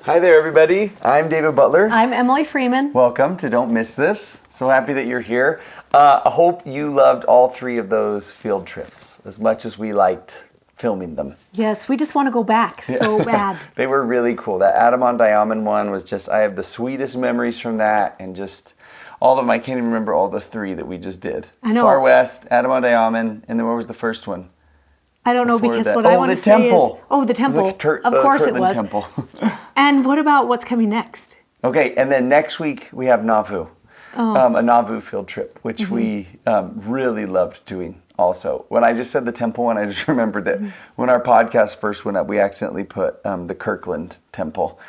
Hi there, everybody. I'm David Butler. I'm Emily Freeman. Welcome to Don't Miss This. So happy that you're here. I hope you loved all 3 of those field trips as much as we liked filming them. Yes, we just want to go back so bad. They were really cool. That Adam on Diamond one was just, I have the sweetest memories from that, and just all of them. I can't even remember all the 3 that we just did. I know. Far West, Adam on Diamond, and then what was the first one? I don't know, because what I want to say is... Oh, the temple. Of course it was. Temple. And what about what's coming next? Okay, and then next week we have Nauvoo. A Nauvoo field trip, which we really loved doing also. When I just said the temple one, I just remembered that when our podcast first went up, we accidentally put the Kirkland Temple,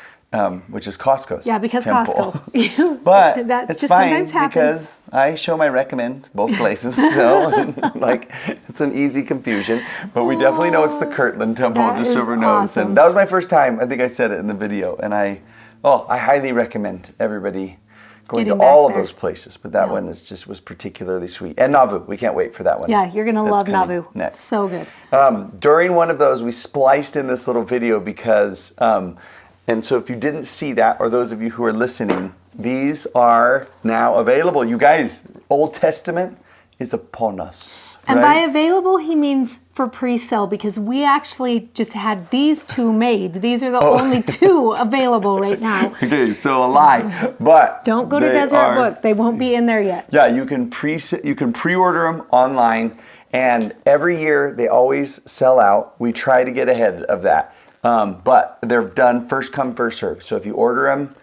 which is Costco's because temple. Costco. But that it's just fine sometimes happens. because I show my recommend both places, so like it's an easy confusion. But we definitely know it's the Kirkland Temple, That just is so everyone knows. awesome. And that was my first time. I think I said it in the video, and I highly recommend everybody going Getting to all back of there. those places, but that one was particularly sweet. And Nauvoo, we can't wait for that one. Yeah, you're going to That's love coming Nauvoo. next. So good. During one of those, we spliced in this little video because, and so if you didn't see that, or those of you who are listening, these are now available. You guys, Old Testament is upon us. And by right? available, he means for pre-sale, because we actually just had these 2 made. These are the only 2 available right now. Okay, so a lie, but Don't go to they Desert are- Book. They won't be in there yet. Yeah, you can pre-order them online, and every year they always sell out. We try to get ahead of that, but they're done first come first serve. So if you order them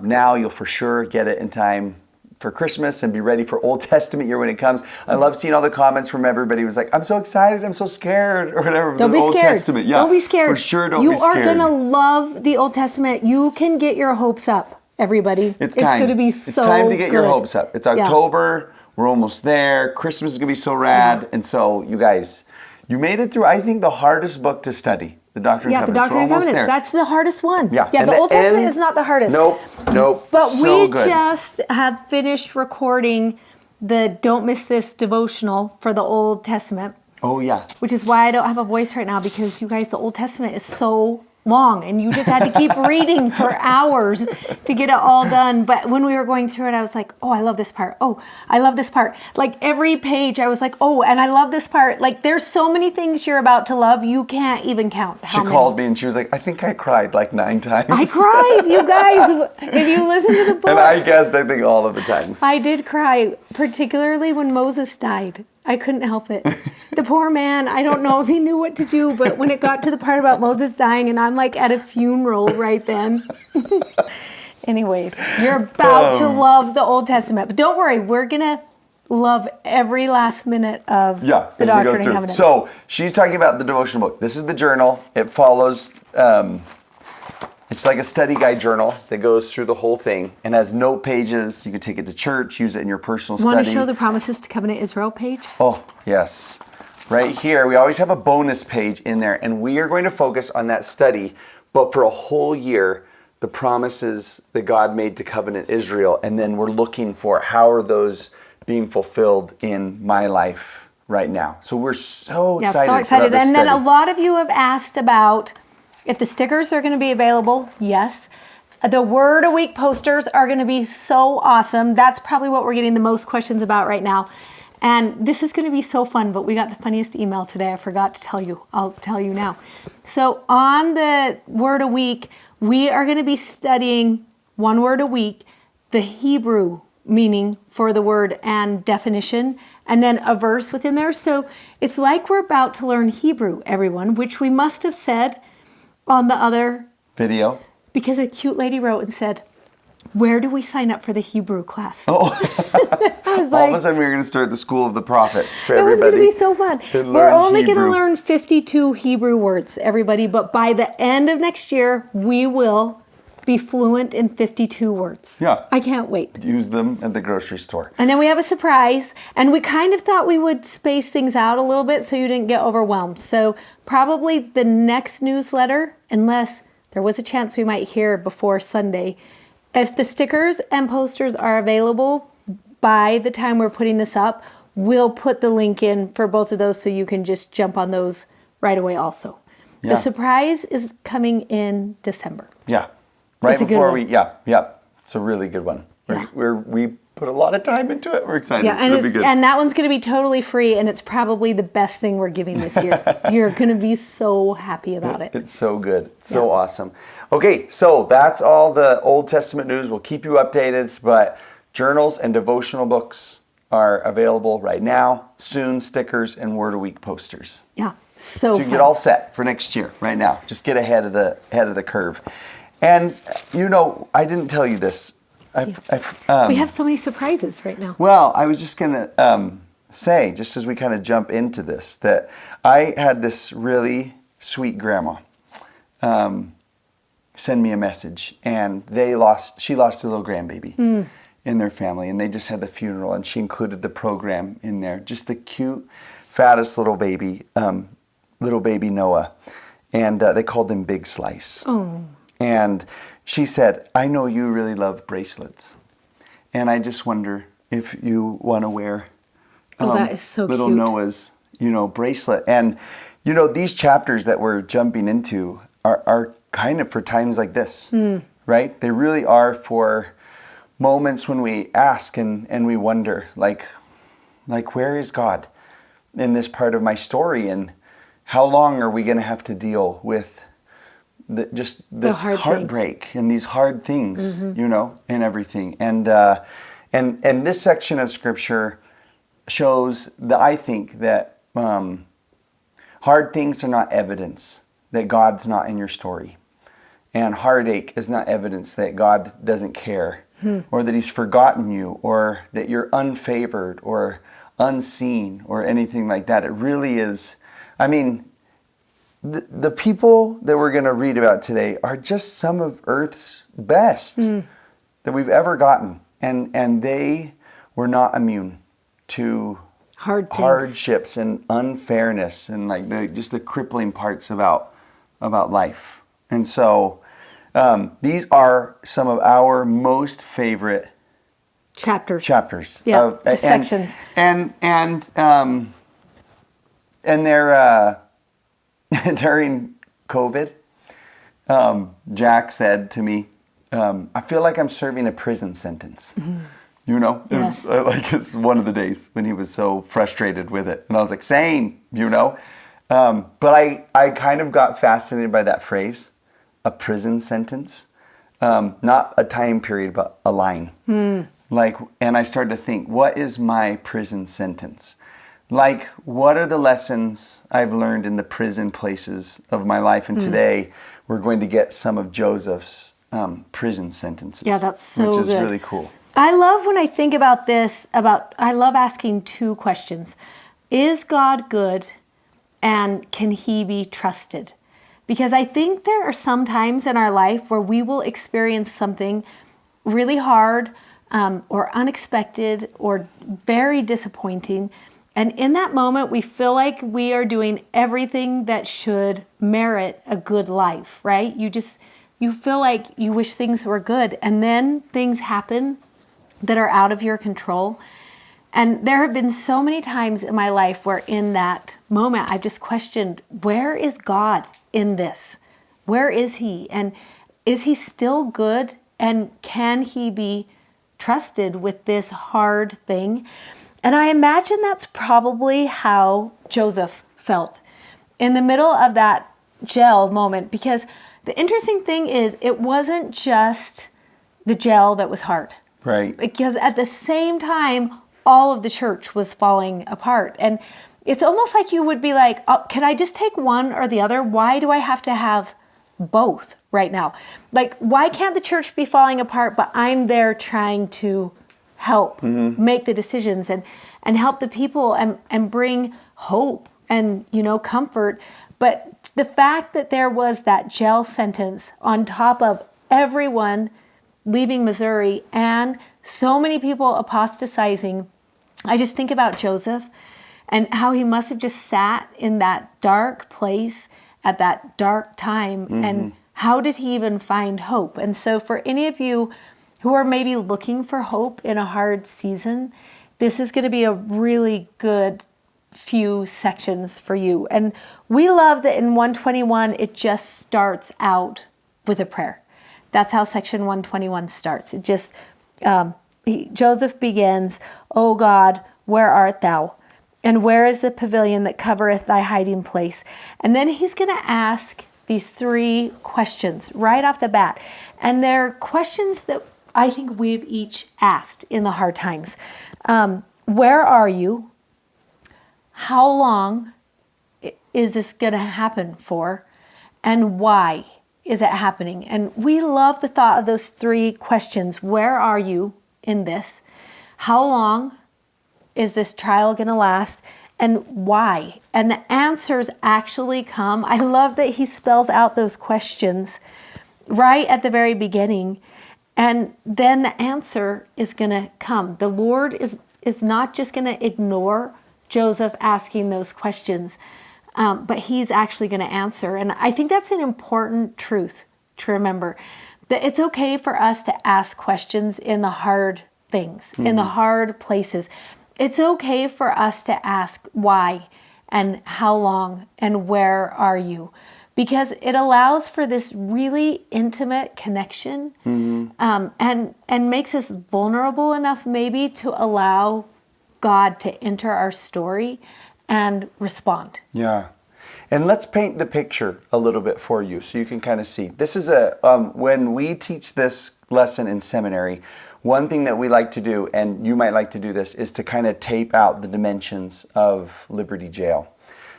now, you'll for sure get it in time for Christmas and be ready for Old Testament year when it comes. I love seeing all the comments from everybody who was like, "I'm so excited, I'm so scared," or whatever. Don't be Old scared. Testament, yeah, Don't be scared. For sure, don't you be scared. are gonna love the Old Testament. You can get your hopes up, everybody. It's time. It's gonna be It's so time to get your good. hopes up. It's October. We're almost there. Christmas is gonna be so rad, and so you guys, you made it through. I think the hardest book to study, the Doctrine and Yeah, the Covenants. Doctrine and We're almost Covenants. there. That's the hardest one. Yeah, Yeah, and the the Old Testament end- is not the hardest. Nope. But So we good. just have finished recording the Don't Miss This devotional for the Old Testament, Oh yeah. which is why I don't have a voice right now, because you guys, the Old Testament is so long and you just had to keep reading for hours to get it all done. But when we were going through it, I was like, oh, I love this part. Oh, I love this part. Like every page I was like, oh, and I love this part. Like there's so many things you're about to love. You can't even count how She many. called me and she was like, "I think I cried like 9 times." I cried, you guys. If you listen to the book. And I guessed, I think, all of the times. I did cry, particularly when Moses died. I couldn't help it. The poor man, I don't know if he knew what to do, but when it got to the part about Moses dying, and I'm like at a funeral right then. Anyways, you're about to love the Old Testament. But don't worry, we're going to love every last minute of the as we go Doctrine and through. Covenants. So she's talking about the devotional book. This is the journal. It follows. It's like a study guide journal that goes through the whole thing and has note pages. You can take it to church, use it in your personal study. Want to show the Promises to Covenant Israel page? Oh, yes. Right here, we always have a bonus page in there, and we are going to focus on that study, but for a whole year, the promises that God made to covenant Israel, and then we're looking for how are those being fulfilled in my life right now. So we're so excited. So excited. About this And then a study. lot of you have asked about if the stickers are going to be available. Yes. The Word a Week posters are going to be so awesome. That's probably what we're getting the most questions about right now. And this is going to be so fun, but we got the funniest email today. I forgot to tell you. I'll tell you now. So on the Word a Week, we are going to be studying one word a week, the Hebrew meaning for the word and definition, and then a verse within there. So it's like we're about to learn Hebrew, everyone, which we must have said on the other video. Because a cute lady wrote and said, "Where do we sign up for the Hebrew class?" Oh, I was all like, of a sudden we were going to start the School of the Prophets for it was everybody. going to be so fun. to We're learn only going to Hebrew. learn 52 Hebrew words, everybody, but by the end of next year, we will be fluent in 52 words. Yeah. I can't wait. Use them at the grocery store. And then we have a surprise, and we kind of thought we would space things out a little bit so you didn't get overwhelmed. So probably the next newsletter, unless there was a chance we might hear before Sunday, if the stickers and posters are available by the time we're putting this up, we'll put the link in for both of those so you can just jump on those right away also. Yeah. The surprise is coming in December. Yeah. right It's a good before one. It's a really good one. Yeah. We put a lot of time into it. We're excited. Yeah, and It'll be good. and that one's going to be totally free, and it's probably the best thing we're giving this year. You're going to be so happy about it. It's so good. It's so awesome. Okay, so that's all the Old Testament news. We'll keep you updated, but journals and devotional books are available right now. Soon, stickers and Word a Week posters. Yeah, So you fun. get all set for next year right now. Just get ahead of the curve. And I didn't tell you this. We have so many surprises right now. Well, I was just going to say, just as we kind of jump into this, that I had this really sweet grandma send me a message, and she lost a little grandbaby in their family, and they just had the funeral, and she included the program in there. Just the cute, fattest little baby Noah, and they called him Big Slice. Oh. And she said, I know you really love bracelets, and I just wonder if you want to wear That is so little cute. Noah's, bracelet. And, these chapters that we're jumping into are kind of for times like this, right? They really are for moments when we ask and we wonder, like, where is God in this part of my story? And how long are we going to have to deal with this hard heartbreak and these hard things, and everything. And this section of scripture shows that I think that hard things are not evidence that God's not in your story. And heartache is not evidence that God doesn't care or that he's forgotten you or that you're unfavored or unseen or anything like that. It really is, the people that we're going to read about today are just some of Earth's best that we've ever gotten. And they were not immune to hardships and unfairness and just the crippling parts about life. And so these are some of our most favorite chapters. Yeah, sections. And they're during COVID, Jack said to me, I feel like I'm serving a prison sentence. Yes. It's one of the days when he was so frustrated with it. And I was like, same, But I kind of got fascinated by that phrase, a prison sentence. Not a time period, but a line. And I started to think, what is my prison sentence? What are the lessons I've learned in the prison places of my life? And today we're going to get some of Joseph's prison sentences. Yeah, that's so which is good. really cool. I love when I think about this, I love asking two questions. Is God good, and can he be trusted? Because I think there are some times in our life where we will experience something really hard or unexpected or very disappointing. And in that moment, we feel like we are doing everything that should merit a good life, right? You feel like you wish things were good, and then things happen that are out of your control. And there have been so many times in my life where in that moment, I've just questioned, where is God in this? Where is he? And is he still good? And can he be trusted with this hard thing? And I imagine that's probably how Joseph felt in the middle of that jail moment, because the interesting thing is it wasn't just the jail that was hard. Right. Because at the same time, all of the church was falling apart. And it's almost like you would be like, oh, can I just take one or the other? Why do I have to have both right now? Why can't the church be falling apart, but I'm there trying to help make the decisions and help the people and bring hope and, comfort. But the fact that there was that jail sentence on top of everyone leaving Missouri and so many people apostatizing, I just think about Joseph and how he must have just sat in that dark place at that dark time. And how did he even find hope? And so for any of you who are maybe looking for hope in a hard season, this is going to be a really good few sections for you. And we love that in 121, it just starts out with a prayer. That's how section 121 starts. It just, Joseph begins, "O God, where art thou? And where is the pavilion that covereth thy hiding place?" And then he's going to ask these 3 questions right off the bat. And they're questions that I think we've each asked in the hard times. Where are you? How long is this going to happen for? And why is it happening? And we love the thought of those 3 questions. Where are you in this? How long is this trial going to last? And why? And the answers actually come. I love that he spells out those questions right at the very beginning. And then the answer is going to come. The Lord is not just going to ignore Joseph asking those questions, but he's actually going to answer. And I think that's an important truth to remember, that it's okay for us to ask questions in the hard things, in the hard places. It's okay for us to ask why and how long and where are you, because it allows for this really intimate connection, and makes us vulnerable enough maybe to allow God to enter our story and respond. Yeah. And let's paint the picture a little bit for you so you can kind of see. This is when we teach this lesson in seminary, one thing that we like to do, and you might like to do this, is to kind of tape out the dimensions of Liberty Jail.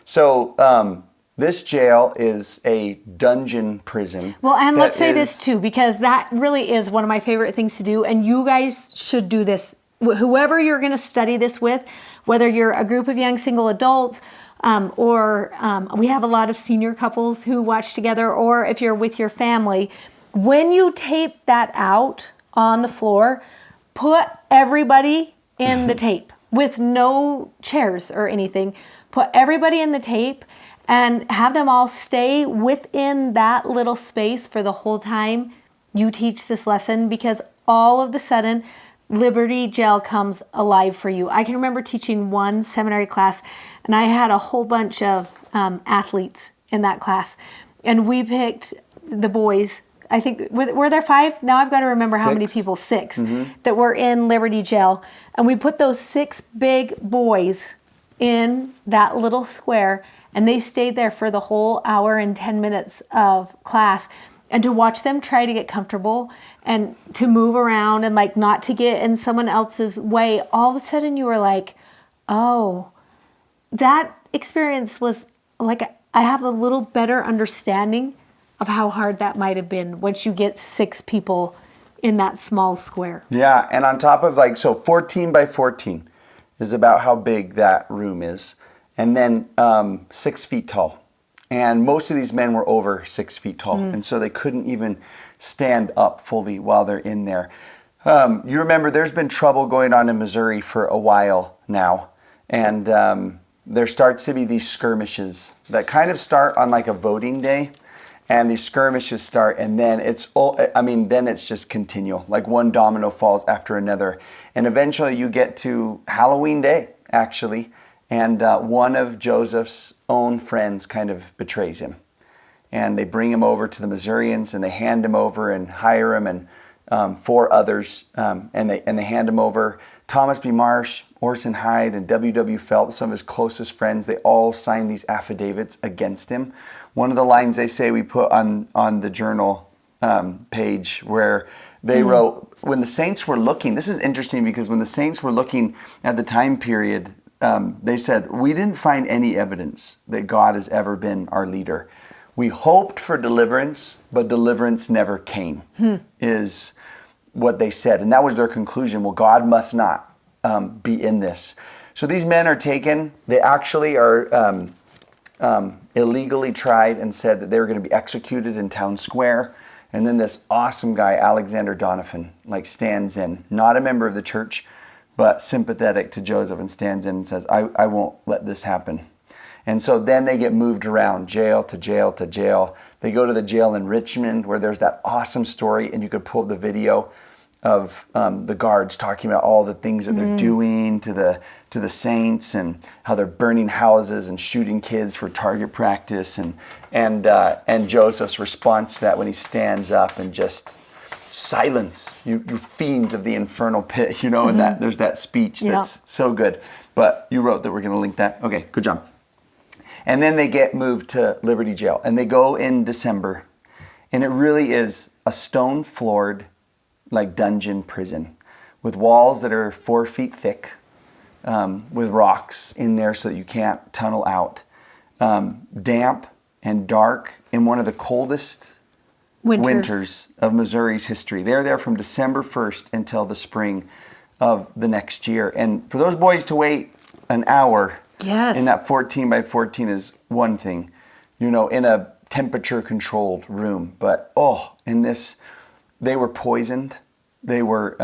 So this jail is a dungeon prison. Well, and let's say this too, because that really is one of my favorite things to do, and you guys should do this. Whoever you're going to study this with, whether you're a group of young single adults, or we have a lot of senior couples who watch together, or if you're with your family, when you tape that out on the floor, put everybody in the tape with no chairs or anything. Put everybody in the tape and have them all stay within that little space for the whole time you teach this lesson, because all of a sudden, Liberty Jail comes alive for you. I can remember teaching one seminary class, and I had a whole bunch of athletes in that class, and we picked the boys. I think, were there 5? Now I've got to remember how many people, 6, that were in Liberty Jail. And we put those 6 big boys in that little square, and they stayed there for the whole hour and 10 minutes of class. And to watch them try to get comfortable and to move around and like not to get in someone else's way, all of a sudden you were like, oh, that experience was like, I have a little better understanding of how hard that might have been once you get 6 people in that small square. Yeah, and on top of 14 by 14 is about how big that room is. And then 6 feet tall. And most of these men were over 6 feet tall. And so they couldn't even stand up fully while they're in there. You remember there's been trouble going on in Missouri for a while now. And there starts to be these skirmishes that kind of start on like a voting day. And these skirmishes start, and then it's just continual. Like one domino falls after another. And eventually you get to Halloween Day, actually. And one of Joseph's own friends kind of betrays him. And they bring him over to the Missourians, and they hand him over and hire him and 4 others. And they hand him over. Thomas B. Marsh, Orson Hyde, and W.W. Phelps, some of his closest friends, they all signed these affidavits against him. One of the lines they say we put on the journal page where they wrote, when the saints were looking, this is interesting because when the saints were looking at the time period, they said, we didn't find any evidence that God has ever been our leader. We hoped for deliverance, but deliverance never came, is what they said. And that was their conclusion. Well, God must not be in this. So these men are taken. They actually are illegally tried and said that they were going to be executed in town square. And then this awesome guy, Alexander Donovan, stands in, not a member of the church, but sympathetic to Joseph, and stands in and says, I won't let this happen. And so then they get moved around, jail to jail to jail. They go to the jail in Richmond, where there's that awesome story, and you could pull up the video the guards talking about all the things that they're doing to the saints, and how they're burning houses and shooting kids for target practice, and Joseph's response to that when he stands up and just silence, you fiends of the infernal pit, and that there's that speech that's so good. But you wrote that we're going to link that. Okay, good job. And then they get moved to Liberty Jail, and they go in December, and it really is a stone-floored, like dungeon prison, with walls that are 4 feet thick, with rocks in there so that you can't tunnel out, damp and dark in one of the coldest winters of Missouri's history. They're there from December 1st until the spring of the next year. And for those boys to wait an hour in that 14 by 14 is one thing, in a temperature controlled room. But in this, they were poisoned. They were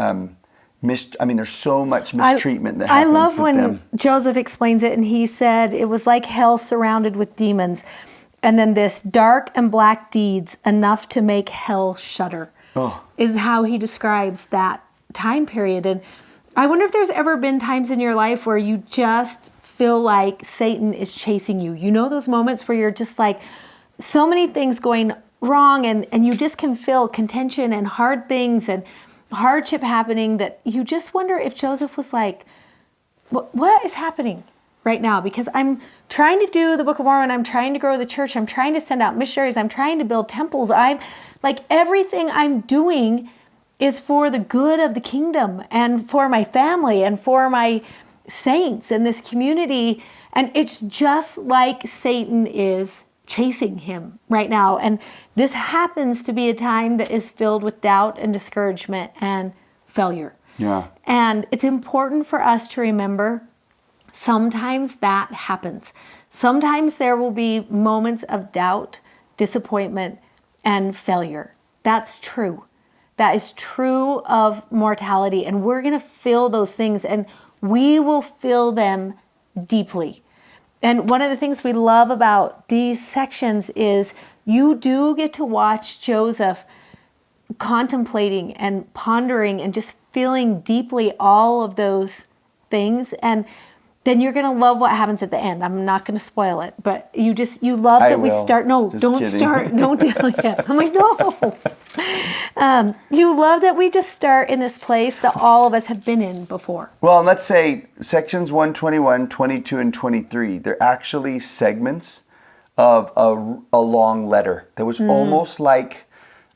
there's so much mistreatment that happens I love with when them. Joseph explains it, and he said it was like hell surrounded with demons. And then this dark and black deeds, enough to make hell shudder, is how he describes that time period. And I wonder if there's ever been times in your life where you just feel like Satan is chasing you. Those moments where you're just like, so many things going wrong, and you just can feel contention and hard things and hardship happening, that you just wonder if Joseph was like, what is happening right now? Because I'm trying to do the Book of Mormon, I'm trying to grow the church, I'm trying to send out missionaries, I'm trying to build temples. I'm like, everything I'm doing is for the good of the kingdom and for my family and for my saints in this community. And it's just like Satan is chasing him right now. And this happens to be a time that is filled with doubt and discouragement and failure. Yeah. And it's important for us to remember sometimes that happens. Sometimes there will be moments of doubt, disappointment, and failure. That's true. That is true of mortality. And we're going to feel those things, and we will feel them deeply. And one of the things we love about these sections is you do get to watch Joseph contemplating and pondering and just feeling deeply all of those things. And then you're going to love what happens at the end. I'm not going to spoil it, but you love that we start. No, Just don't kidding. start. Don't tell yet. I'm like, no. You love that we just start in this place that all of us have been in before. Well, let's say sections 121, 22, and 23, they're actually segments of a long letter that was almost like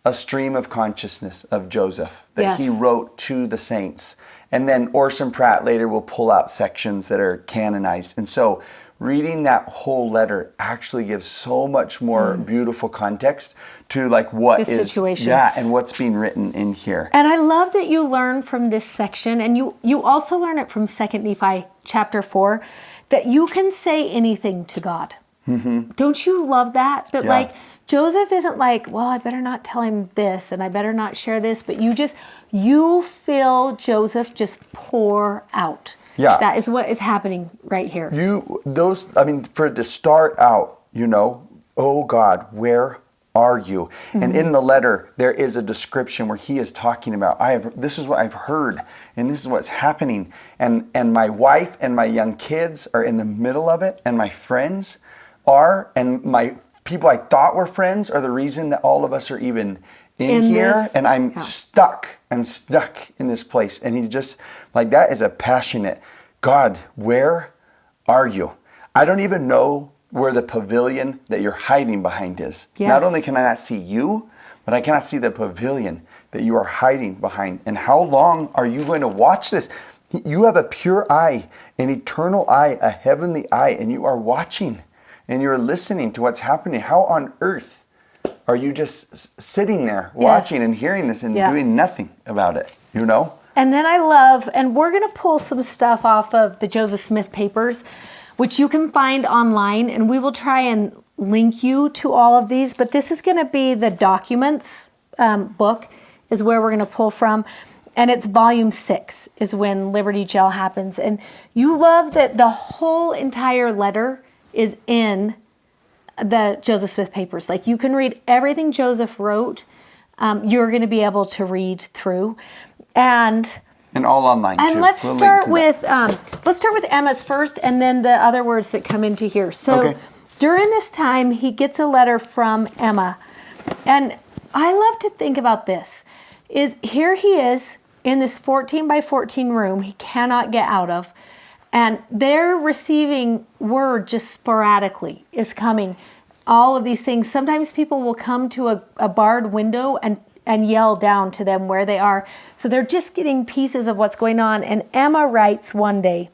a stream of consciousness of Joseph that he wrote to the saints. And then Orson Pratt later will pull out sections that are canonized. And so reading that whole letter actually gives so much more beautiful context to like what This is situation. Yeah, and what's being written in here. And I love that you learn from this section, and you also learn it from 2 Nephi chapter 4, that you can say anything to God. Mm-hmm. Don't you love that? That like Joseph isn't like, well, I better not tell him this and I better not share this, but you feel Joseph just pour out. Yeah. That is what is happening right here. For it to start out, oh God, where are you? Mm-hmm. And in the letter, there is a description where he is talking about, this is what I've heard, and this is what's happening. And my wife and my young kids are in the middle of it, and my friends are, and my people I thought were friends are the reason that all of us are even in here, and I'm stuck in this place. And he's just like, that is a passionate, God, where are you? I don't even know where the pavilion that you're hiding behind is. Yes. Not only can I not see you, but I cannot see the pavilion that you are hiding behind. And how long are you going to watch this? You have a pure eye, an eternal eye, a heavenly eye, and you are watching and you're listening to what's happening. How on earth are you just sitting there watching and hearing this and doing nothing about it, And then I love, and we're going to pull some stuff off of the Joseph Smith papers, which you can find online, and we will try and link you to all of these. But this is going to be the Documents book is where we're going to pull from. And it's volume 6 is when Liberty Jail happens. And you love that the whole entire letter is in the Joseph Smith papers. Like you can read everything Joseph wrote. You're going to be able to read through. And all online too. And let's start with Emma's first, and then the other words that come into here. So during this time, he gets a letter from Emma, and I love to think about this. Is here he is in this 14 by 14 room he cannot get out of, and they're receiving word just sporadically is coming. All of these things. Sometimes people will come to a barred window and yell down to them where they are. So they're just getting pieces of what's going on. And Emma writes one day,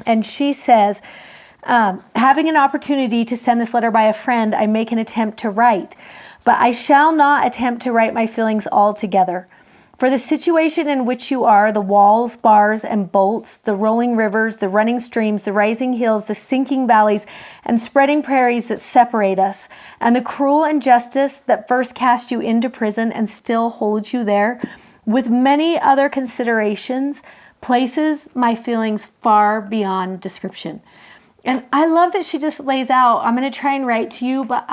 and she says, having an opportunity to send this letter by a friend, I make an attempt to write, but I shall not attempt to write my feelings altogether. For the situation in which you are, the walls, bars, and bolts, the rolling rivers, the running streams, the rising hills, the sinking valleys, and spreading prairies that separate us, and the cruel injustice that first cast you into prison and still holds you there, with many other considerations, places my feelings far beyond description. And I love that she just lays out, I'm going to try and write to you, but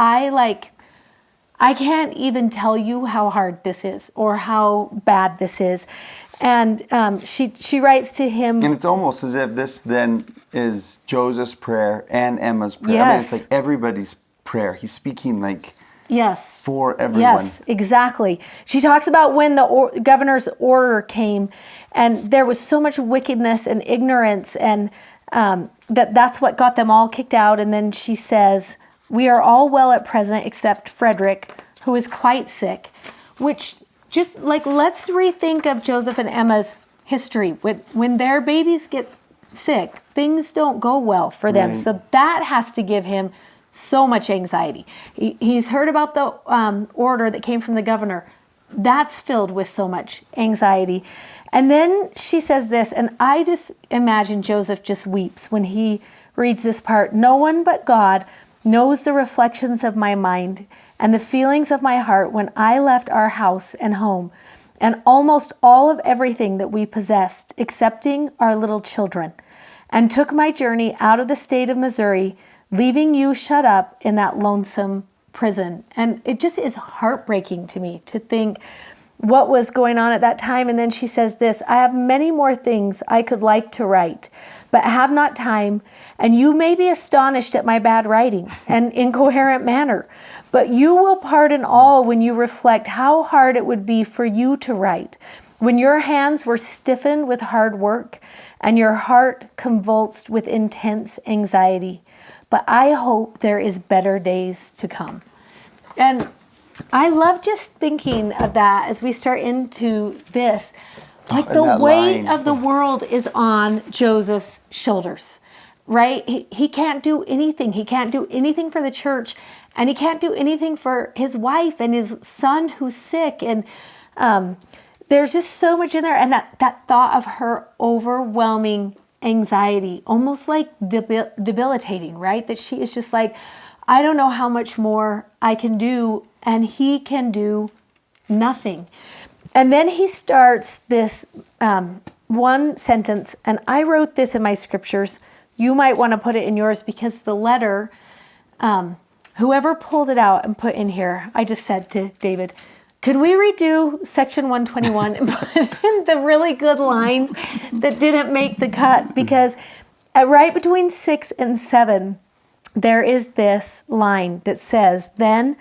I can't even tell you how hard this is or how bad this is. And she writes to him. And it's almost as if this then is Joseph's prayer and Emma's prayer. Yes. I mean, it's like everybody's prayer. He's speaking like for everyone. Yes, exactly. She talks about when the governor's order came and there was so much wickedness and ignorance and that's what got them all kicked out. And then she says, we are all well at present except Frederick, who is quite sick, which just like, let's rethink of Joseph and Emma's history. When their babies get sick, things don't go well for them. Right. So that has to give him so much anxiety. He's heard about the order that came from the governor. That's filled with so much anxiety. And then she says this, and I just imagine Joseph just weeps when he reads this part. No one but God knows the reflections of my mind and the feelings of my heart when I left our house and home and almost all of everything that we possessed, excepting our little children, and took my journey out of the state of Missouri, leaving you shut up in that lonesome prison. And it just is heartbreaking to me to think what was going on at that time. And then she says this, I have many more things I could like to write, but have not time, and you may be astonished at my bad writing and incoherent manner, but you will pardon all when you reflect how hard it would be for you to write, when your hands were stiffened with hard work and your heart convulsed with intense anxiety. But I hope there is better days to come. And I love just thinking of that as we start into this. Like the weight of the world is on Joseph's shoulders, right? He can't do anything. He can't do anything for the church, and he can't do anything for his wife and his son who's sick. And there's just so much in there. And that thought of her overwhelming anxiety, almost like debilitating, right? That she is just like, I don't know how much more I can do, and he can do nothing. And then he starts this one sentence, and I wrote this in my scriptures. You might want to put it in yours because the letter, whoever pulled it out and put in here, I just said to David, could we redo section 121 and put in the really good lines that didn't make the cut? Because right between 6 and 7, there is this line that says, then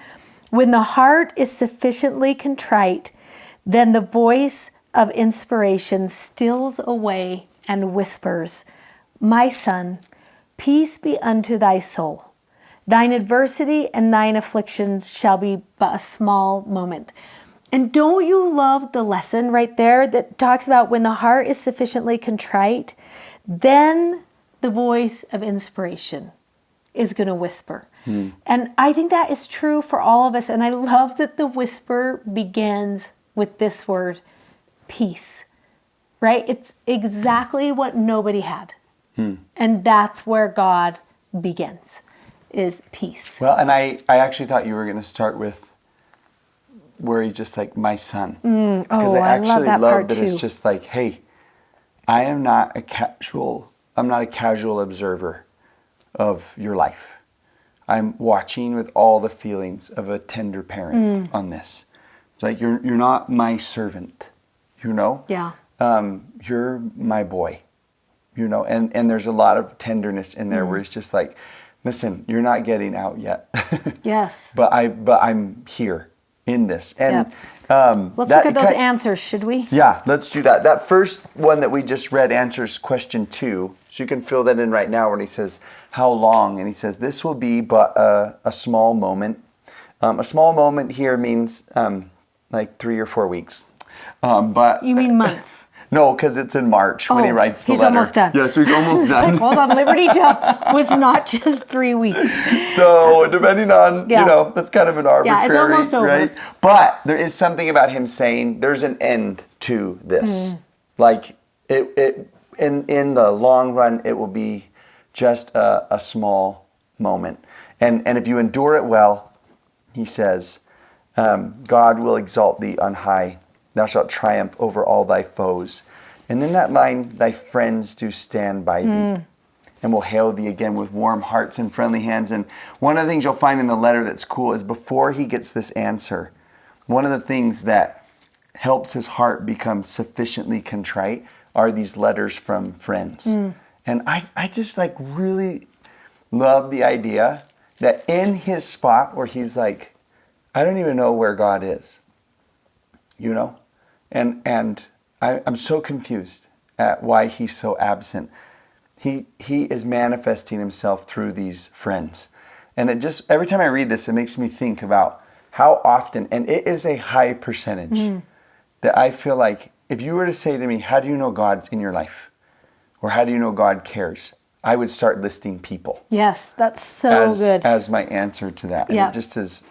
when the heart is sufficiently contrite, then the voice of inspiration steals away and whispers, my son, peace be unto thy soul. Thine adversity and thine afflictions shall be but a small moment. And don't you love the lesson right there that talks about when the heart is sufficiently contrite, then the voice of inspiration is going to whisper. And I think that is true for all of us. And I love that the whisper begins with this word, peace, right? It's exactly what nobody had. And that's where God begins, is peace. Well, and I actually thought you were going to start with where he's just like, my son. Because I actually love that it's just like, hey, I'm not a casual observer of your life. I'm watching with all the feelings of a tender parent on this. It's like, you're not my servant. you know? Yeah. You're my boy, you know? And there's a lot of tenderness in there where it's just like, listen, you're not getting out yet. Yes. But I'm here in this. And Let's look at those answers, should we? Yeah, let's do that. That first one that we just read answers question 2. So you can fill that in right now when he says, how long? And he says, this will be but a small moment. A small moment here means like 3 or 4 weeks. But You mean months? no, because it's in March when he writes the letter. He's almost done. Yeah, so he's almost done. Like, hold on, Liberty Joe was not just 3 weeks. So depending on, you know, that's kind of an arbitrary, it's almost over. right? But there is something about him saying there's an end to this. Like it in the long run, it will be just a small moment. And if you endure it well, he says, God will exalt thee on high. Thou shalt triumph over all thy foes. And then that line, thy friends do stand by thee and will hail thee again with warm hearts and friendly hands. And one of the things you'll find in the letter that's cool is before he gets this answer, one of the things that helps his heart become sufficiently contrite are these letters from friends. And I just like really love the idea that in his spot where he's like, I don't even know where God is, you know? And I'm so confused at why he's so absent. He is manifesting himself through these friends. And it just, every time I read this, it makes me think about how often, and it is a high percentage, that I feel like if you were to say to me, how do you know God's in your life? Or how do you know God cares? I would start listing people. Yes, that's so good. As my answer to that. Yeah. And it just is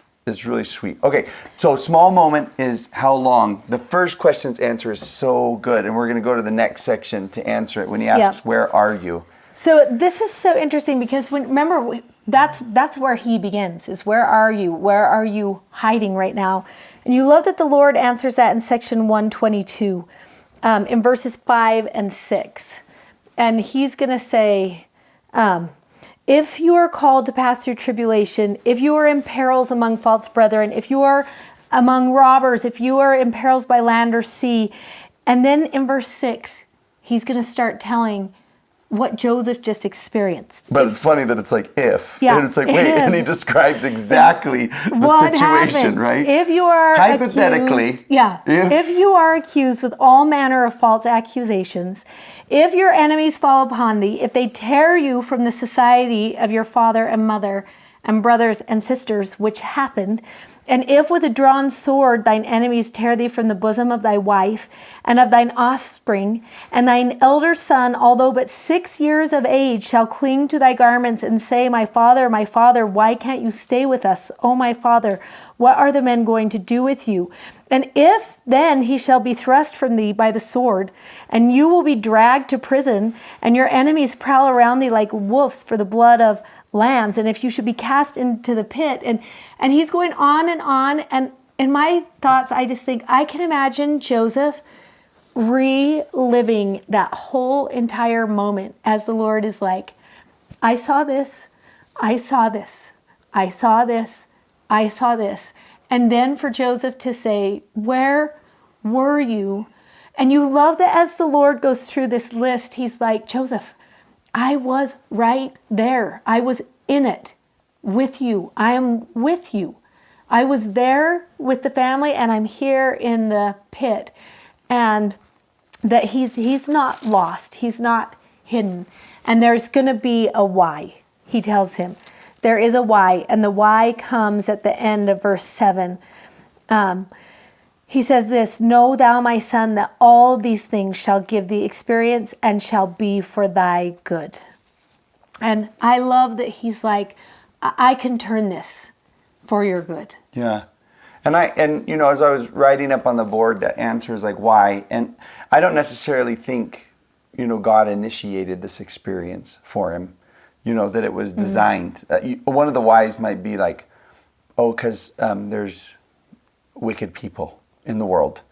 really sweet. Okay, so small moment is how long. The first question's answer is so good, and we're going to go to the next section to answer it when he asks, where are you? So this is so interesting because that's where he begins, is where are you? Where are you hiding right now? And you love that the Lord answers that in section 122, in verses 5 and 6. And he's going to say, if you are called to pass through tribulation, if you are in perils among false brethren, if you are among robbers, if you are in perils by land or sea. And then in verse 6, he's going to start telling what Joseph just experienced. But it's funny that it's like if. Yeah, and it's like, wait, and he describes exactly the what situation, happened? right? If you are hypothetically, accused, if you are accused with all manner of false accusations, if your enemies fall upon thee, if they tear you from the society of your father and mother and brothers and sisters, which happened, and if with a drawn sword thine enemies tear thee from the bosom of thy wife and of thine offspring, and thine elder son, although but 6 years of age, shall cling to thy garments and say, my father, why can't you stay with us? O my father, what are the men going to do with you? And if then he shall be thrust from thee by the sword, and you will be dragged to prison, and your enemies prowl around thee like wolves for the blood of lambs, and if you should be cast into the pit, and he's going on, and in my thoughts, I just think I can imagine Joseph reliving that whole entire moment as the Lord is like, I saw this, I saw this, I saw this, I saw this. And then for Joseph to say, where were you? And you love that as the Lord goes through this list, he's like, Joseph, I was right there. I was in it with you. I am with you. I was there with the family, and I'm here in the pit. And that he's not lost. He's not hidden. And there's going to be a why, he tells him. There is a why, and the why comes at the end of verse 7. He says this, know thou, my son, that all these things shall give thee experience and shall be for thy good. And I love that he's like, I can turn this for your good. Yeah. And you know, as I was writing up on the board, that answer is like, why? And I don't necessarily think, you know, God initiated this experience for him, you know, that it was designed. One of the whys might be like, oh, because there's wicked people in the world,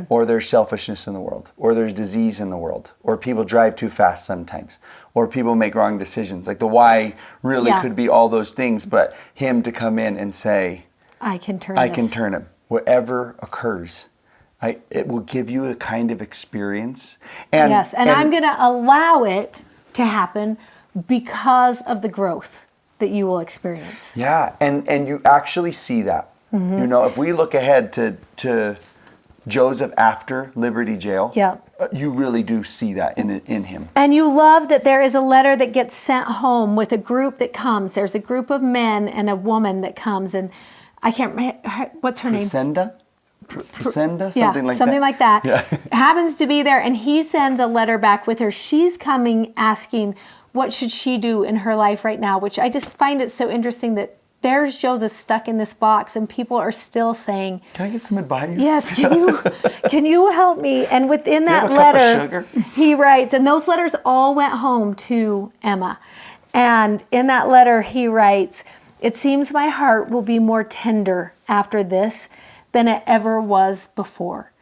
or there's selfishness in the world, or there's disease in the world, or people drive too fast sometimes, or people make wrong decisions. Like the why really could be all those things, but him to come in and say, I can turn him. Whatever occurs, it will give you a kind of experience. And, yes, and I'm going to allow it to happen because of the growth that you will experience. Yeah, and you actually see that. You know, if we look ahead to Joseph after Liberty Jail, Yeah. You really do see that in him. And you love that there is a letter that gets sent home with a group that comes. There's a group of men and a woman that comes, and I can't remember, what's her name? Presenda? Something like that. Yeah. Happens to be there, and he sends a letter back with her. She's coming asking what should she do in her life right now, which I just find it so interesting that there's Joseph stuck in this box, and people are still saying, "Can I get some advice?" Yes, can you help me? And within Do you have that a cup of letter, sugar? he writes, and those letters all went home to Emma. And in that letter, he writes, "It seems my heart will be more tender after this than it ever was before."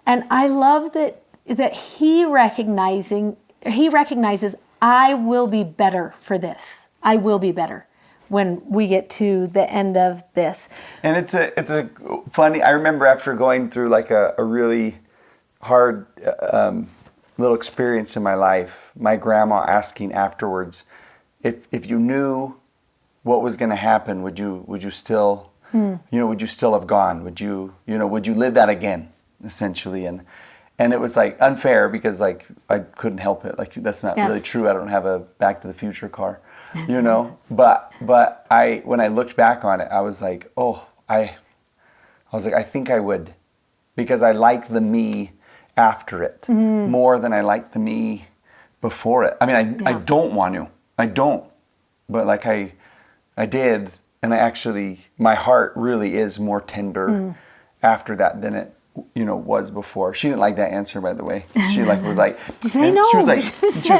And I love that he recognizes I will be better for this. I will be better when we get to the end of this. And it's a funny. I remember after going through like a really hard little experience in my life, my grandma asking afterwards, if you knew what was going to happen, would you still would you still have gone? Would you live that again? Essentially, and it was like unfair because like I couldn't help it. Like that's not Yes. really true. I don't have a Back to the Future car, But when I looked back on it, I was like, I think I would, because I like the me after it more than I like the me before it. I mean, I don't want to. I don't. But like I did, and my heart really is more tender after that than it was before. She didn't like that answer, by the way. She was like, Say no. She was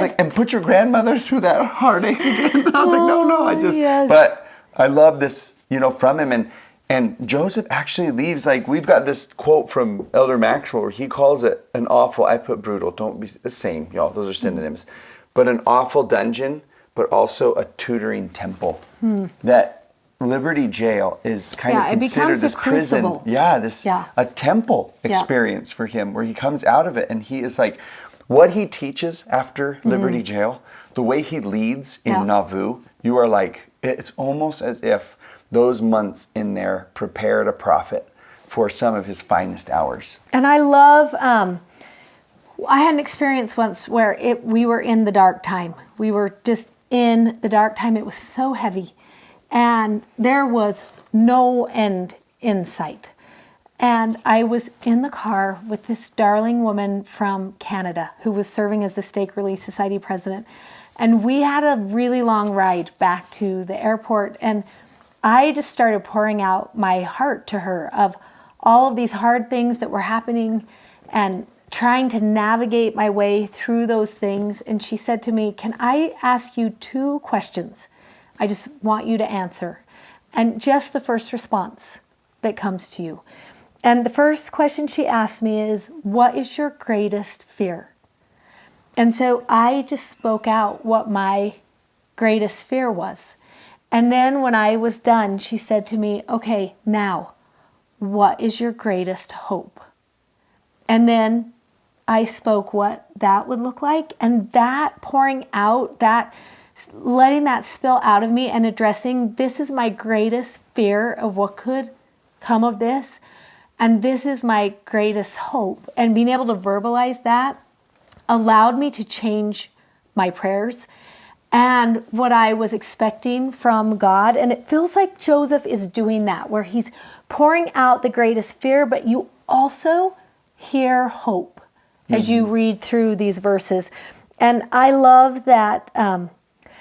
like, and put your grandmother through that heartache again. And I was like, no, yes. But I love this, from him. And Joseph actually leaves, like, we've got this quote from Elder Maxwell where he calls it an awful, I put brutal, don't be the same, y'all, those are synonyms, but an awful dungeon, but also a tutoring temple. That Liberty Jail is kind of considered this prison. A temple experience for him, where he comes out of it and he is like, what he teaches after Liberty Jail, the way he leads in Nauvoo, you are like, it's almost as if those months in there prepared a prophet for some of his finest hours. And I love, I had an experience once where we were in the dark time. We were just in the dark time. It was so heavy. And there was no end in sight. And I was in the car with this darling woman from Canada who was serving as the Stake Relief Society president. And we had a really long ride back to the airport. And I just started pouring out my heart to her of all of these hard things that were happening and trying to navigate my way through those things. And she said to me, "Can I ask you 2 questions? I just want you to answer." And just the first response that comes to you. And the first question she asked me is, "What is your greatest fear?" And so I just spoke out what my greatest fear was. And then when I was done, she said to me, "Okay, now, what is your greatest hope?" And then I spoke what that would look like. And that pouring out, that letting that spill out of me and addressing, this is my greatest fear of what could come of this. And this is my greatest hope. And being able to verbalize that allowed me to change my prayers and what I was expecting from God. And it feels like Joseph is doing that, where he's pouring out the greatest fear, but you also hear hope as you read through these verses. And I love that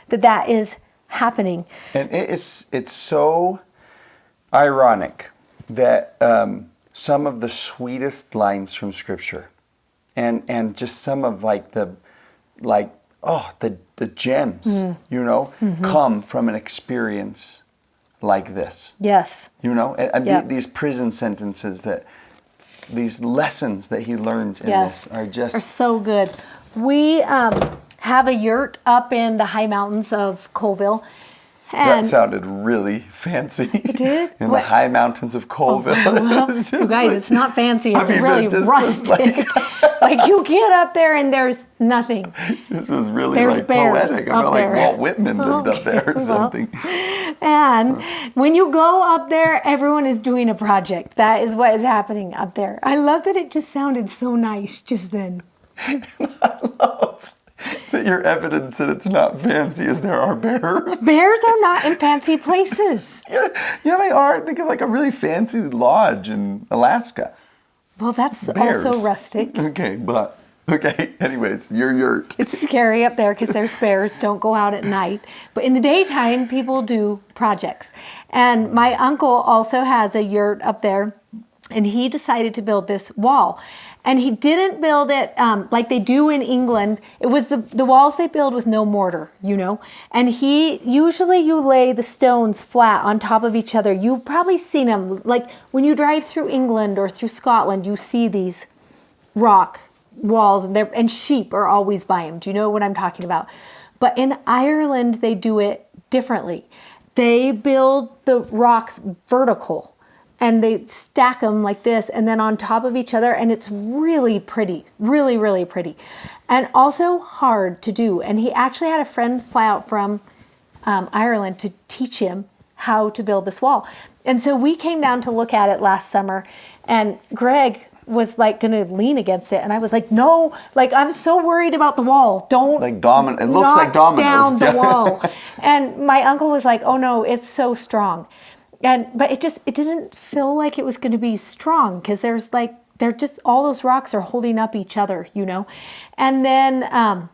that is happening. And it's so ironic that some of the sweetest lines from Scripture and just some of the gems, come from an experience like this. Yes. These prison sentences, these lessons that he learns in this are so good. We have a yurt up in the high mountains of Colville, That And sounded really fancy. It did? In What? the high mountains of Colville. well, you guys, it's not fancy. It's really it just was rustic. Like you get up there and there's nothing. This is really There's like bears poetic. I up felt like there. Walt Whitman lived up there or well. something. And when you go up there, everyone is doing a project. That is what is happening up there. I love that it just sounded so nice just then. I love that your evidence that it's not fancy is there are bears. Bears are not in fancy places. Yeah, they are. Think of like a really fancy lodge in Alaska. Well, that's Bears. also rustic. Okay, anyways, your yurt. It's scary up there because there's bears. Don't go out at night. But in the daytime, people do projects. And my uncle also has a yurt up there, and he decided to build this wall. And he didn't build it like they do in England. It was the walls they build with no mortar, you know. And usually you lay the stones flat on top of each other. You've probably seen them. Like when you drive through England or through Scotland, you see these rock walls, and sheep are always by them. Do you know what I'm talking about? But in Ireland, they do it differently. They build the rocks vertical, and they stack them like this, and then on top of each other, and it's really pretty, really, really pretty, and also hard to do. And he actually had a friend fly out from Ireland to teach him how to build this wall. And so we came down to look at it last summer, and Greg was like going to lean against it, and I was like, no, like I'm so worried about the wall. Don't Like domino. It looks like dominoes. Down the Yeah. wall. And my uncle was like, oh no, it's so strong. But it didn't feel like it was going to be strong because they're just all those rocks are holding up each other, you know. And then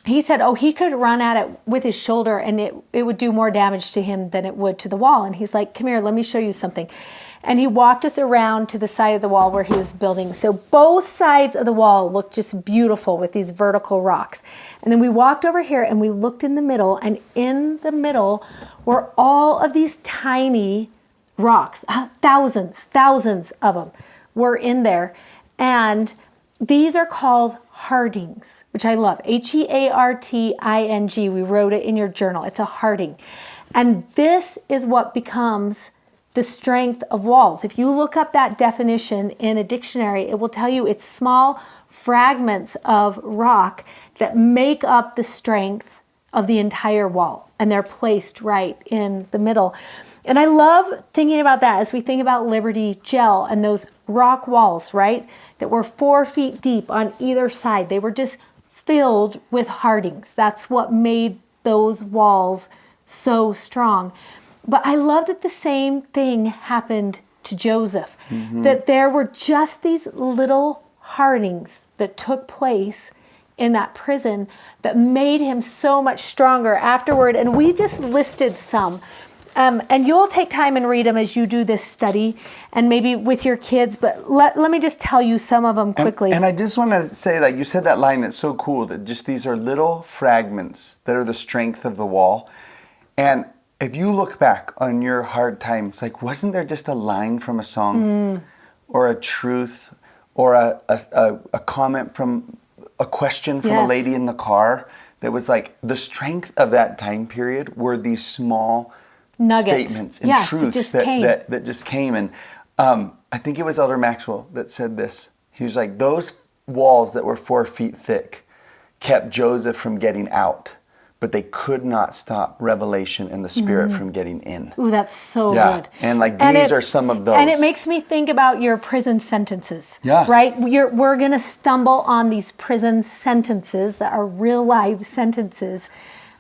he said, oh, he could run at it with his shoulder and it would do more damage to him than it would to the wall. And he's like, come here, let me show you something. And he walked us around to the side of the wall where he was building. So both sides of the wall looked just beautiful with these vertical rocks. And then we walked over here and we looked in the middle, and in the middle were all of these tiny rocks. Thousands of them were in there. And these are called Hardings, which I love. Hearting. We wrote it in your journal. It's a Harding. And this is what becomes the strength of walls. If you look up that definition in a dictionary, it will tell you it's small fragments of rock that make up the strength of the entire wall, and they're placed right in the middle. And I love thinking about that as we think about Liberty Gel and those rock walls, right, that were 4 feet deep on either side. They were just filled with Hardings. That's what made those walls so strong. But I love that the same thing happened to Joseph, that there were just these little Hardings that took place in that prison that made him so much stronger afterward. And we just listed some. And you'll take time and read them as you do this study and maybe with your kids. But let me just tell you some of them quickly. And I just want to say, like you said, that line that's so cool, that just these are little fragments that are the strength of the wall. And if you look back on your hard times, like, wasn't there just a line from a song or a truth or a comment from a question from a lady in the car that was like the strength of that time period were these small nuggets, statements and truths that just came. And I think it was Elder Maxwell that said this. He was like, those walls that were 4 feet thick kept Joseph from getting out, but they could not stop revelation and the Spirit from getting in. Ooh, that's so good. And like these are some of those. And it makes me think about your prison sentences. Yeah. Right? We're going to stumble on these prison sentences that are real life sentences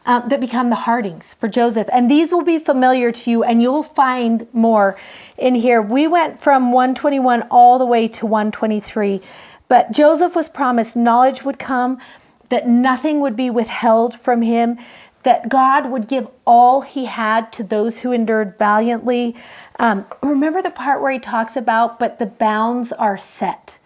that become the Hardings for Joseph. And these will be familiar to you, and you'll find more in here. We went from 121 all the way to 123. But Joseph was promised knowledge would come, that nothing would be withheld from him, that God would give all he had to those who endured valiantly. Remember the part where he talks about, but the bounds are set.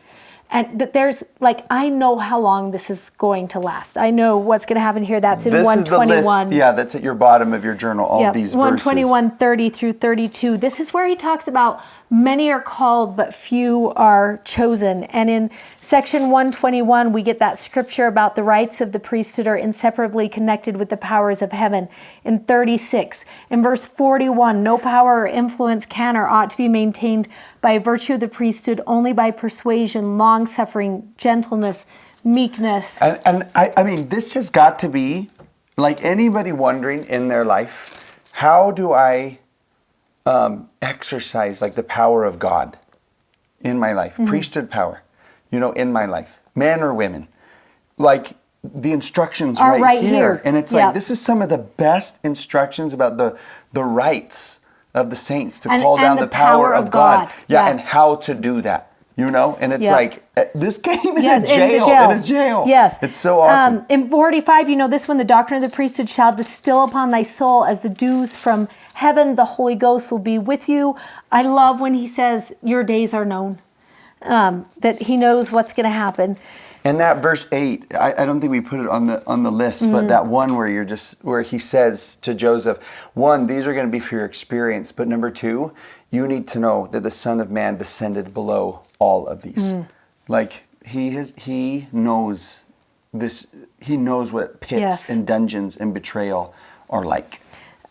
And that there's like, I know how long this is going to last. I know what's going to happen here. That's in This 121. is the list. Yeah, that's at your bottom of your journal, all these verses. 121, 30 through 32. This is where he talks about many are called, but few are chosen. And in section 121, we get that scripture about the rights of the priesthood are inseparably connected with the powers of heaven. In 36, in verse 41, no power or influence can or ought to be maintained by virtue of the priesthood, only by persuasion, long-suffering, gentleness, meekness. And I mean, this has got to be, like anybody wondering in their life, how do I exercise like the power of God in my life? Priesthood power, in my life, men or women. Like the instructions Are right here. here. And it's like, this is some of the best instructions about the rights of the saints to call down the power of God. Yeah, and how to do that. And it's like, this came in a jail. Yes. It's so awesome. In 45, this one, the doctrine of the priesthood shall distill upon thy soul as the dews from heaven. The Holy Ghost will be with you. I love when he says, your days are known, that he knows what's going to happen. And that verse 8, I don't think we put it on the list, but that one where he says to Joseph, one, these are going to be for your experience, but number two, you need to know that the Son of Man descended below all of these. Like he knows this. He knows what pits and dungeons and betrayal are like.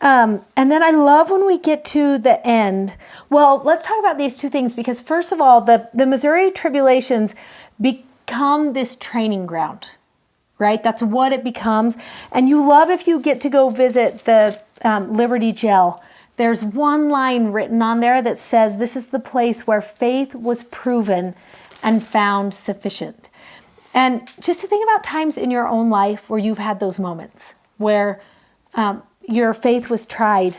And then I love when we get to the end. Well, let's talk about these two things, because first of all, the Missouri tribulations become this training ground, right? That's what it becomes. And you love if you get to go visit the Liberty Jail. There's one line written on there that says, this is the place where faith was proven and found sufficient. And just to think about times in your own life where you've had those moments where your faith was tried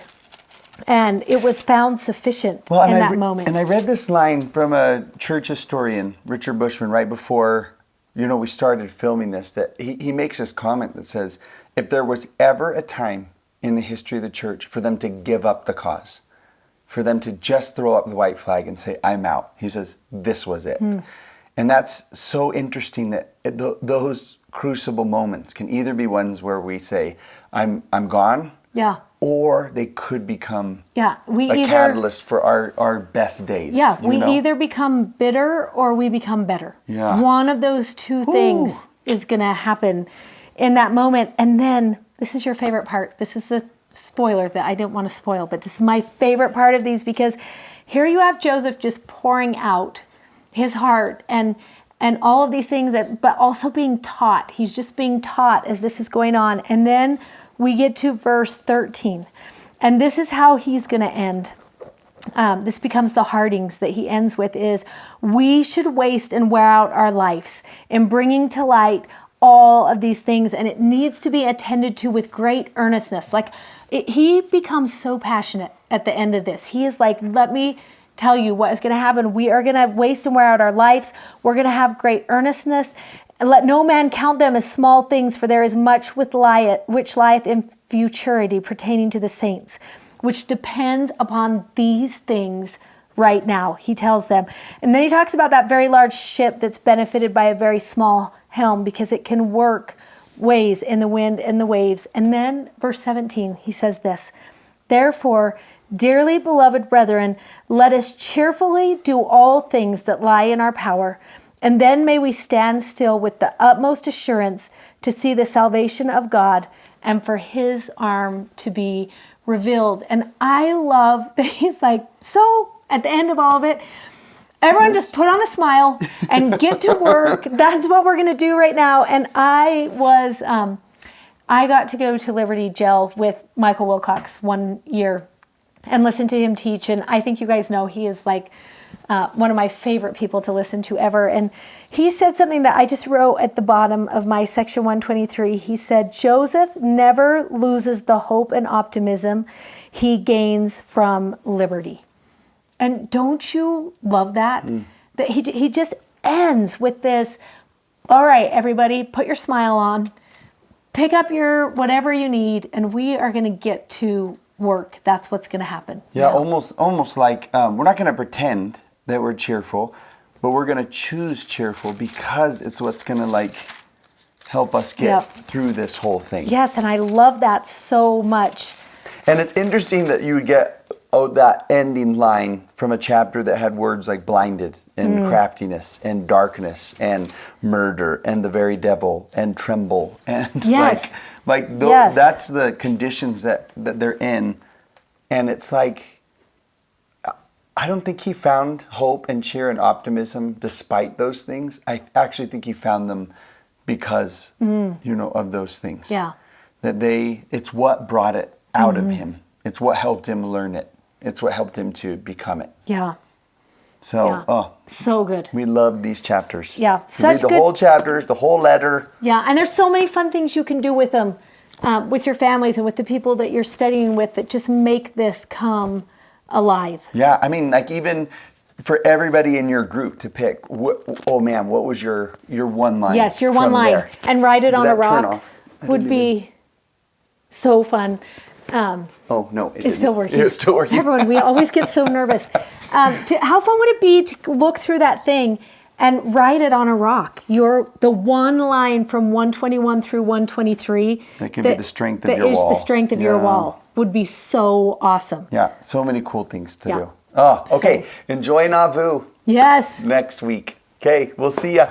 and it was found sufficient in that moment. And I read this line from a church historian, Richard Bushman, right before we started filming this, that he makes this comment that says, if there was ever a time in the history of the church for them to give up the cause, for them to just throw up the white flag and say, I'm out, he says, this was it. And that's so interesting that those crucible moments can either be ones where we say, I'm gone, or they could become a catalyst for our best days. We either become bitter or we become better. One of those two things is going to happen in that moment. And then, this is your favorite part. This is the spoiler that I didn't want to spoil, but this is my favorite part of these, because here you have Joseph just pouring out his heart and all of these things, but also being taught. He's just being taught as this is going on. And then we get to verse 13. And this is how he's going to end. This becomes the Hardings that he ends with is, we should waste and wear out our lives in bringing to light all of these things, and it needs to be attended to with great earnestness. He becomes so passionate at the end of this. He is like, let me tell you what is going to happen. We are going to waste and wear out our lives. We're going to have great earnestness. And let no man count them as small things, for there is much which lieth in futurity pertaining to the saints, which depends upon these things right now, he tells them. And then he talks about that very large ship that's benefited by a very small helm, because it can work ways in the wind and the waves. And then verse 17, he says this, therefore, dearly beloved brethren, let us cheerfully do all things that lie in our power, and then may we stand still with the utmost assurance to see the salvation of God and for his arm to be revealed. And I love that he's like, so at the end of all of it, everyone just put on a smile and get to work. That's what we're going to do right now. And I got to go to Liberty Jail with Michael Wilcox one year and listen to him teach. And I think you guys know he is like one of my favorite people to listen to ever. And he said something that I just wrote at the bottom of my section 123. He said, Joseph never loses the hope and optimism he gains from liberty. And don't you love that? That he just ends with this, all right, everybody, put your smile on, pick up your whatever you need, and we are going to get to work. That's what's going to happen. Yeah, almost like we're not going to pretend that we're cheerful. but we're going to choose cheerful because it's what's going to like help us get Yep. through this whole thing. Yes, and I love that so much. And it's interesting that you would get that ending line from a chapter that had words like blinded and craftiness and darkness and murder and the very devil and tremble and Yes. Yes. That's the conditions that they're in. And it's like, I don't think he found hope and cheer and optimism despite those things. I actually think he found them because, of those things. Yeah. That it's what brought it out of him. It's what helped him learn it. It's what helped him to become it. Yeah. So, So good. we love these chapters. Yeah, You such read the good- whole chapters, the whole letter. Yeah, and there's so many fun things you can do with them, with your families and with the people that you're studying with that just make this come alive. Yeah, I mean, like even for everybody in your group to pick, what was your one line? Yes, your one from line. there? And write it Did on a that turn rock off? I would didn't be so fun. Oh, no, It's still working. It's still working. Everyone, we always get so nervous. How fun would it be to look through that thing and write it on a rock? The one line from 121 through 123. That could be the strength of your That is wall. the strength of your Yeah. wall. Would be so awesome. Yeah, so many cool things to Yeah. do. Oh, okay. So- Enjoy Nauvoo Yes. next week. Okay, we'll see ya.